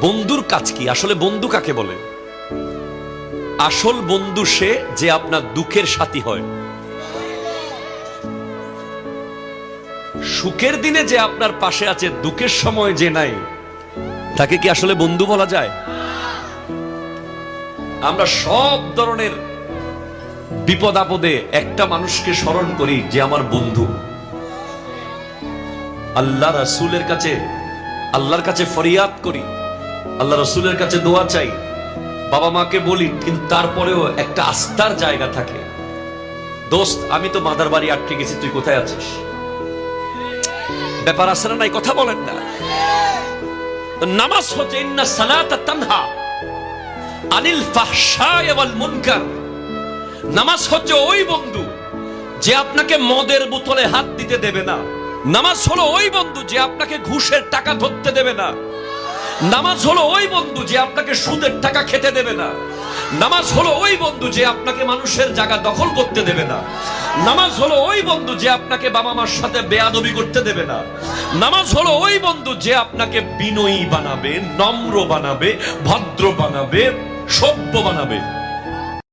বন্ধুর কাজ কি? আসলে বন্ধু কাকে বলে? আসল বন্ধু সে যে আপনার দুঃখের সাথী হয়। সুখের দিনে যে আপনার পাশে আছে, দুঃখের সময় যে নাই, তাকে কি আসলে বন্ধু বলা যায়? আমরা সব ধরনের বিপদ আপদে একটা মানুষকে স্মরণ করি যে আমার বন্ধু। আল্লাহ রাসূলের কাছে, আল্লাহর কাছে ফরিয়াদ করি, আল্লাহ রাসূলের কাছে দোয়া চাই, বাবা মাকে বলি, কিন্তু তারপরেও একটা আস্থার জায়গা থাকে। দোস্ত, আমি তো মাদার বাড়ি আটকে গেছি, তুই কোথায় আছিস? ব্যাপার আছে না নাই? কথা বলেন না। নামাজ হচ্ছে ইন্না সালাতা তানহা আনিল ফাহশায় ওয়াল মুনকার। নামাজ হচ্ছে ওই বন্ধু যে আপনাকে মদের বোতলে হাত দিতে দেবে না। নামাজ হলো ওই বন্ধু যে আপনাকে ঘুষের টাকা ধরতে দেবে না। নামাজ হলো ওই বন্ধু যে আপনাকে সুদের টাকা খেতে দেবে না। নামাজ হলো ওই বন্ধু যে আপনাকে মানুষের জায়গা দখল করতে দেবে না। নামাজ হলো ওই বন্ধু যে আপনাকে বাবা মার সাথে বেয়াদবি করতে দেবে না। নামাজ হলো ওই বন্ধু যে আপনাকে বিনয়ী বানাবে, নম্র বানাবে, ভদ্র বানাবে, সভ্য বানাবে।